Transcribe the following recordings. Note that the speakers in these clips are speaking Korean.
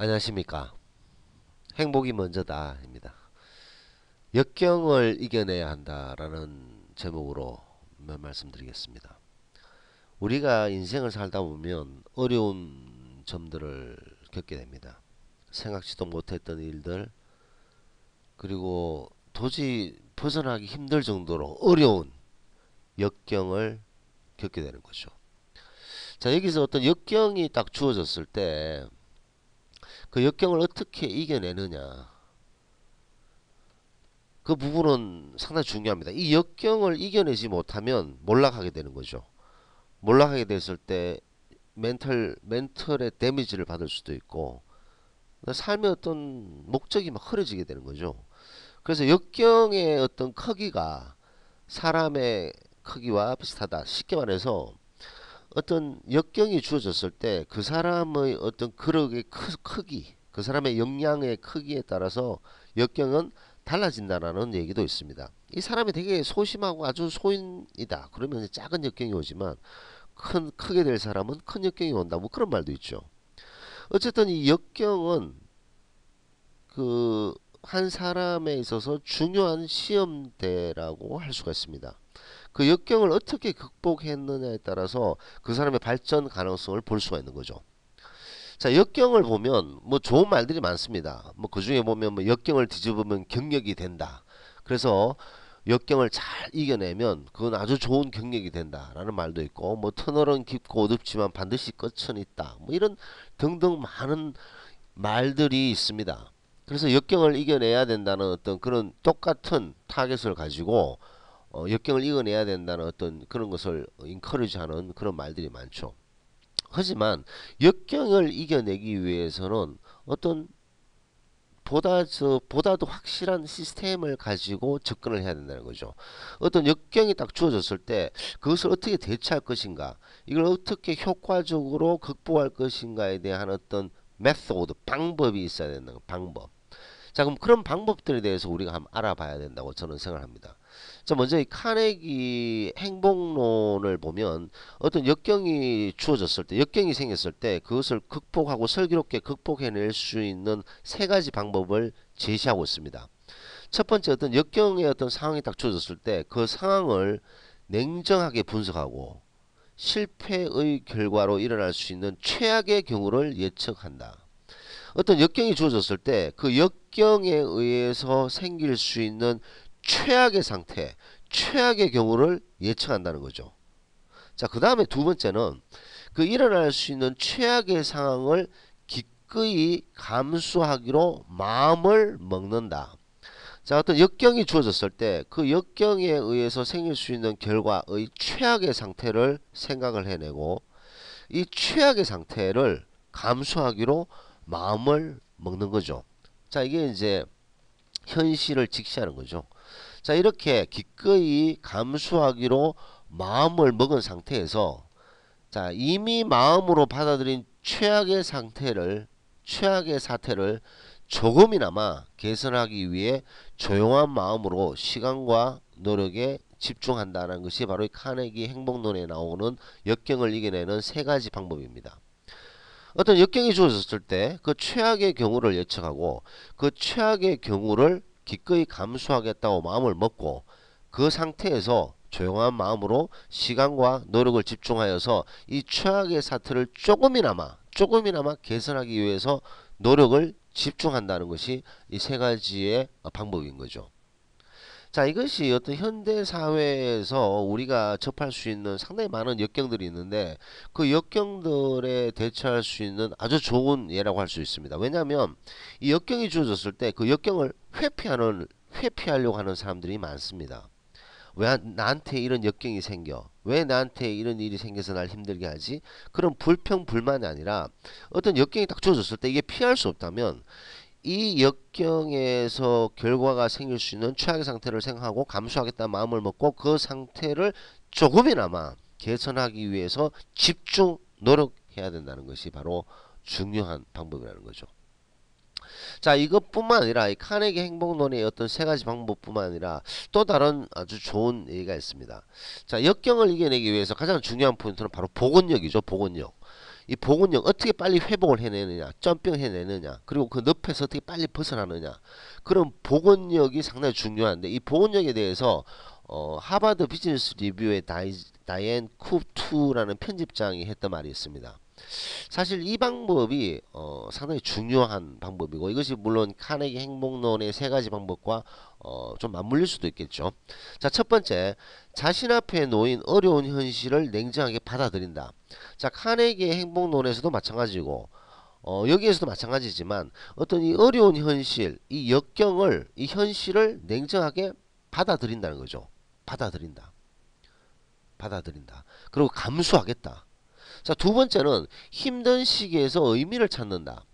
안녕하십니까. 행복이 먼저다입니다. 역경을 이겨내야 한다라는 제목으로 말씀드리겠습니다. 우리가 인생을 살다 보면 어려운 점들을 겪게 됩니다. 생각지도 못했던 일들, 그리고 도저히 벗어나기 힘들 정도로 어려운 역경을 겪게 되는 거죠. 자, 여기서 어떤 역경이 딱 주어졌을 때 그 역경을 어떻게 이겨내느냐, 그 부분은 상당히 중요합니다. 이 역경을 이겨내지 못하면 몰락하게 되는 거죠. 몰락하게 됐을 때 멘털의 데미지를 받을 수도 있고 삶의 어떤 목적이 막 흐려지게 되는 거죠. 그래서 역경의 어떤 크기가 사람의 크기와 비슷하다. 쉽게 말해서 어떤 역경이 주어졌을 때 그 사람의 어떤 그릇의 크기, 그 사람의 역량의 크기에 따라서 역경은 달라진다라는 얘기도 있습니다. 이 사람이 되게 소심하고 아주 소인이다. 그러면 작은 역경이 오지만 크게 될 사람은 큰 역경이 온다. 뭐 그런 말도 있죠. 어쨌든 이 역경은 그 한 사람에 있어서 중요한 시험대라고 할 수가 있습니다. 그 역경을 어떻게 극복했느냐에 따라서 그 사람의 발전 가능성을 볼 수가 있는 거죠. 자, 역경을 보면 뭐 좋은 말들이 많습니다. 뭐 그 중에 보면 뭐 역경을 뒤집으면 경력이 된다. 그래서 역경을 잘 이겨내면 그건 아주 좋은 경력이 된다라는 말도 있고, 뭐 터널은 깊고 어둡지만 반드시 끝은 있다. 뭐 이런 등등 많은 말들이 있습니다. 그래서 역경을 이겨내야 된다는 어떤 그런 똑같은 타겟을 가지고 역경을 이겨내야 된다는 어떤 그런 것을 인커리지하는 그런 말들이 많죠. 하지만 역경을 이겨내기 위해서는 어떤 보다도 확실한 시스템을 가지고 접근을 해야 된다는 거죠. 어떤 역경이 딱 주어졌을 때 그것을 어떻게 대처할 것인가, 이걸 어떻게 효과적으로 극복할 것인가에 대한 어떤 메소드, 방법이 있어야 된다는 거, 방법. 자, 그럼 그런 방법들에 대해서 우리가 한번 알아봐야 된다고 저는 생각합니다. 자, 먼저 이 카네기 행복론을 보면 어떤 역경이 주어졌을 때, 역경이 생겼을 때 그것을 극복하고 슬기롭게 극복해낼 수 있는 세 가지 방법을 제시하고 있습니다. 첫 번째, 어떤 역경의 어떤 상황이 딱 주어졌을 때 그 상황을 냉정하게 분석하고 실패의 결과로 일어날 수 있는 최악의 경우를 예측한다. 어떤 역경이 주어졌을 때 그 역경에 의해서 생길 수 있는 최악의 상태, 최악의 경우를 예측한다는 거죠. 자, 그 다음에 두 번째는 그 일어날 수 있는 최악의 상황을 기꺼이 감수하기로 마음을 먹는다. 자, 어떤 역경이 주어졌을 때 그 역경에 의해서 생길 수 있는 결과의 최악의 상태를 생각을 해내고 이 최악의 상태를 감수하기로 마음을 먹는 거죠. 자, 이게 이제 현실을 직시하는 거죠. 자, 이렇게 기꺼이 감수하기로 마음을 먹은 상태에서 자, 이미 마음으로 받아들인 최악의 사태를 조금이나마 개선하기 위해 조용한 마음으로 시간과 노력에 집중한다는 것이 바로 이 카네기 행복론에 나오는 역경을 이겨내는 세 가지 방법입니다. 어떤 역경이 주어졌을 때 그 최악의 경우를 예측하고 그 최악의 경우를 기꺼이 감수하겠다고 마음을 먹고 그 상태에서 조용한 마음으로 시간과 노력을 집중하여서 이 최악의 사태를 조금이나마 개선하기 위해서 노력을 집중한다는 것이 이 세 가지의 방법인 거죠. 자, 이것이 어떤 현대 사회에서 우리가 접할 수 있는 상당히 많은 역경들이 있는데 그 역경들에 대처할 수 있는 아주 좋은 예라고 할 수 있습니다. 왜냐하면 이 역경이 주어졌을 때 그 역경을 회피하려고 하는 사람들이 많습니다. 왜 나한테 이런 역경이 생겨? 왜 나한테 이런 일이 생겨서 날 힘들게 하지? 그런 불평불만이 아니라 어떤 역경이 딱 주어졌을 때 이게 피할 수 없다면 이 역경에서 결과가 생길 수 있는 최악의 상태를 생각하고 감수하겠다는 마음을 먹고 그 상태를 조금이나마 개선하기 위해서 집중 노력해야 된다는 것이 바로 중요한 방법이라는 거죠. 자, 이것뿐만 아니라 이 카네기 행복론의 어떤 세 가지 방법뿐만 아니라 또 다른 아주 좋은 얘기가 있습니다. 자, 역경을 이겨내기 위해서 가장 중요한 포인트는 바로 복원력이죠. 복원력. 이 복원력 어떻게 빨리 회복을 해내느냐, 점핑 해내느냐, 그리고 그 늪에서 어떻게 빨리 벗어나느냐, 그런 복원력이 상당히 중요한데, 이 복원력에 대해서 하버드 비즈니스 리뷰의 다이앤 쿠투라는 편집장이 했던 말이 있습니다. 사실 이 방법이 상당히 중요한 방법이고, 이것이 물론 카네기 행복론의 세 가지 방법과 좀 맞물릴 수도 있겠죠. 자, 첫 번째, 자신 앞에 놓인 어려운 현실을 냉정하게 받아들인다. 자, 카네기의 행복론에서도 마찬가지고, 여기에서도 마찬가지지만 어떤 이 어려운 현실, 이 역경을, 이 현실을 냉정하게 받아들인다는 거죠. 받아들인다. 받아들인다. 그리고 감수하겠다. 자, 두 번째는 힘든 시기에서 의미를 찾는다.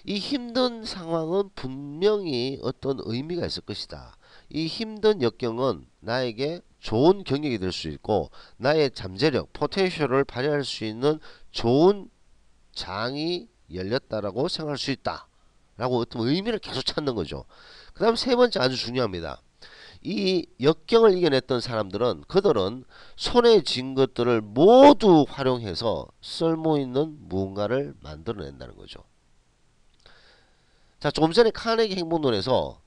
이 힘든 상황은 분명히 어떤 의미가 있을 것이다. 이 힘든 역경은 나에게 좋은 경력이 될 수 있고, 나의 잠재력, 포텐셜을 발휘할 수 있는 좋은 장이 열렸다라고 생각할 수 있다. 라고 어떤 의미를 계속 찾는 거죠. 그 다음 세 번째 아주 중요합니다. 이 역경을 이겨냈던 사람들은, 그들은 손에 쥔 것들을 모두 활용해서 쓸모있는 무언가를 만들어낸다는 거죠. 자, 조금 전에 카네기 행복론에서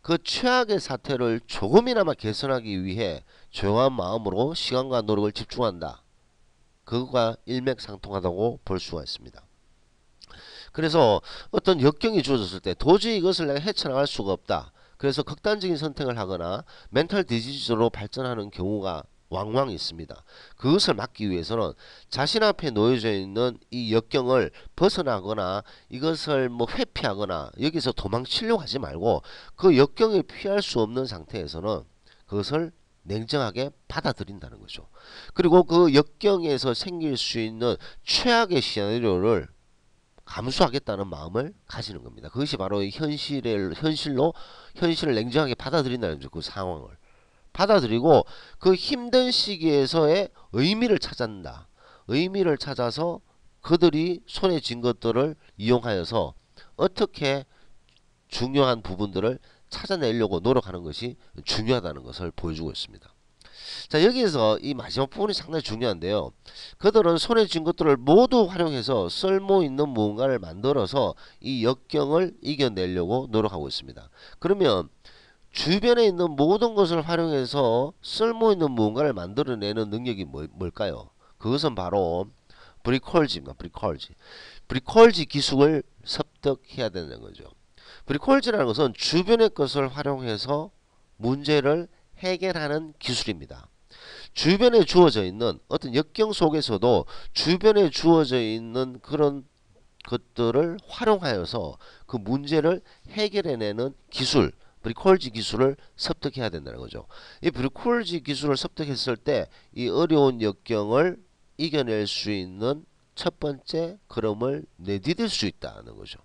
그 최악의 사태를 조금이나마 개선하기 위해 조용한 마음으로 시간과 노력을 집중한다. 그것과 일맥상통하다고 볼 수가 있습니다. 그래서 어떤 역경이 주어졌을 때 도저히 이것을 내가 헤쳐나갈 수가 없다. 그래서 극단적인 선택을 하거나 멘탈 디지즈로 발전하는 경우가 왕왕 있습니다. 그것을 막기 위해서는 자신 앞에 놓여져 있는 이 역경을 벗어나거나 이것을 뭐 회피하거나 여기서 도망치려고 하지 말고, 그 역경을 피할 수 없는 상태에서는 그것을 냉정하게 받아들인다는 거죠. 그리고 그 역경에서 생길 수 있는 최악의 시나리오를 감수하겠다는 마음을 가지는 겁니다. 그것이 바로 현실을 냉정하게 받아들인다는 거죠. 그 상황을 받아들이고 그 힘든 시기에서의 의미를 찾는다. 의미를 찾아서 그들이 손에 쥔 것들을 이용하여서 어떻게 중요한 부분들을 찾아내려고 노력하는 것이 중요하다는 것을 보여주고 있습니다. 자, 여기에서 이 마지막 부분이 상당히 중요한데요. 그들은 손에 쥔 것들을 모두 활용해서 쓸모있는 무언가를 만들어서 이 역경을 이겨내려고 노력하고 있습니다. 그러면 주변에 있는 모든 것을 활용해서 쓸모있는 무언가를 만들어내는 능력이 뭘까요? 그것은 바로 브리콜지입니다. 브리콜지 기술을 습득해야 되는 거죠. 브리콜지라는 것은 주변의 것을 활용해서 문제를 해결하는 기술입니다. 주변에 주어져 있는 어떤 역경 속에서도 주변에 주어져 있는 그런 것들을 활용하여서 그 문제를 해결해내는 기술, 브리콜지 기술을 습득해야 된다는 거죠. 이 브리콜지 기술을 습득했을 때 이 어려운 역경을 이겨낼 수 있는 첫 번째 걸음을 내디딜 수 있다는 거죠.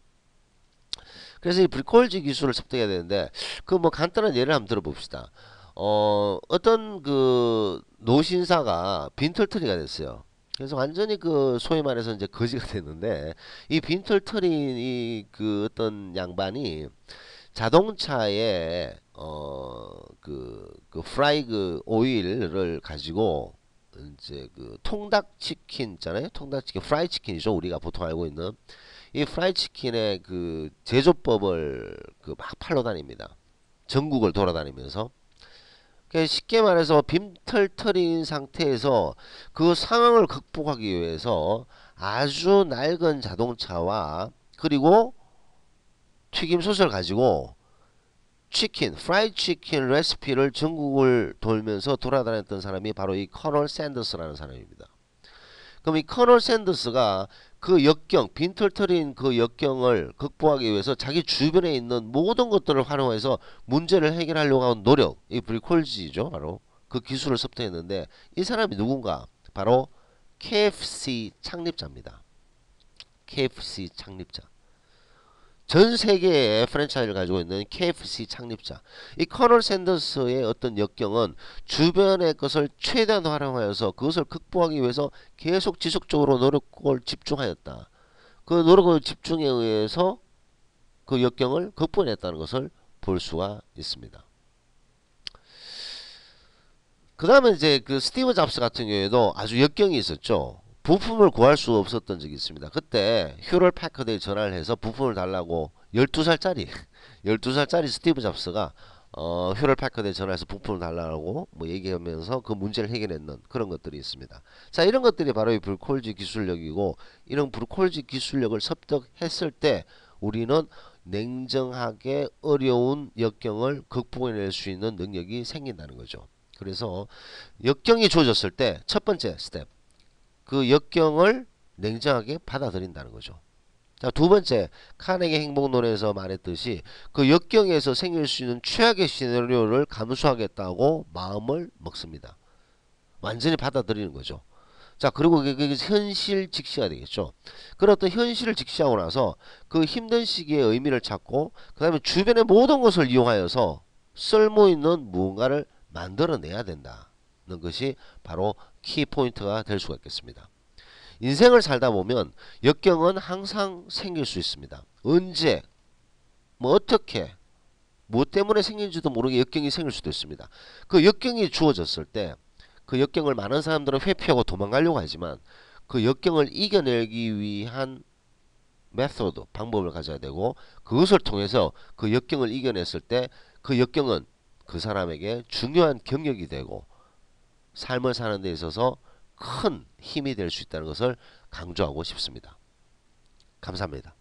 그래서 이 브리콜지 기술을 습득해야 되는데, 그 뭐 간단한 예를 한번 들어봅시다. 어떤 그 노신사가 빈털터리가 됐어요. 그래서 완전히 그 소위 말해서 이제 거지가 됐는데, 이 빈털터리인 이 그 어떤 양반이 자동차에 그 프라이그 오일을 가지고 이제 그 통닭치킨 있잖아요. 통닭치킨 프라이 치킨이죠. 우리가 보통 알고 있는 이 프라이 치킨의 그 제조법을 그 막 팔러 다닙니다. 전국을 돌아다니면서. 쉽게 말해서 빈털터리인 상태에서 그 상황을 극복하기 위해서 아주 낡은 자동차와 그리고 튀김소스를 가지고 치킨, 프라이 치킨 레시피를 전국을 돌면서 돌아다녔던 사람이 바로 이 커널 샌더스라는 사람입니다. 그럼 이 커널 샌더스가 그 역경, 빈털터리인 그 역경을 극복하기 위해서 자기 주변에 있는 모든 것들을 활용해서 문제를 해결하려고 하는 노력, 이 브리콜지죠. 바로 그 기술을 습득했는데, 이 사람이 누군가? 바로 KFC 창립자입니다. KFC 창립자. 전 세계의 프랜차이즈를 가지고 있는 KFC 창립자. 이 커널 샌더스의 어떤 역경은 주변의 것을 최대한 활용하여서 그것을 극복하기 위해서 계속 지속적으로 노력을 집중하였다. 그 노력을 집중에 의해서 그 역경을 극복해냈다는 것을 볼 수가 있습니다. 그 다음에 이제 그 스티브 잡스 같은 경우에도 아주 역경이 있었죠. 부품을 구할 수 없었던 적이 있습니다. 그때 휴럴 패커드에 전화를 해서 부품을 달라고 12살짜리 12살짜리 스티브 잡스가 휴럴 패커드에 전화해서 부품을 달라고 뭐 얘기하면서 그 문제를 해결했는 그런 것들이 있습니다. 자, 이런 것들이 바로 이 브루콜즈 기술력이고, 이런 브루콜즈 기술력을 습득했을 때 우리는 냉정하게 어려운 역경을 극복해낼 수 있는 능력이 생긴다는 거죠. 그래서 역경이 주어졌을 때 첫 번째 스텝, 그 역경을 냉정하게 받아들인다는 거죠. 자, 두 번째, 카네기 행복론에서 말했듯이 그 역경에서 생길 수 있는 최악의 시나리오를 감수하겠다고 마음을 먹습니다. 완전히 받아들이는 거죠. 자, 그리고 그게 현실 직시가 되겠죠. 그런 어떤 현실을 직시하고 나서 그 힘든 시기의 의미를 찾고, 그 다음에 주변의 모든 것을 이용하여서 쓸모있는 무언가를 만들어내야 된다는 것이 바로 키포인트가 될 수가 있겠습니다. 인생을 살다 보면 역경은 항상 생길 수 있습니다. 언제, 뭐 어떻게, 무엇 때문에 생긴지도 모르게 역경이 생길 수도 있습니다. 그 역경이 주어졌을 때 그 역경을 많은 사람들은 회피하고 도망가려고 하지만, 그 역경을 이겨내기 위한 메소드, 방법을 가져야 되고, 그것을 통해서 그 역경을 이겨냈을 때 그 역경은 그 사람에게 중요한 경력이 되고 삶을 사는 데 있어서 큰 힘이 될 수 있다는 것을 강조하고 싶습니다. 감사합니다.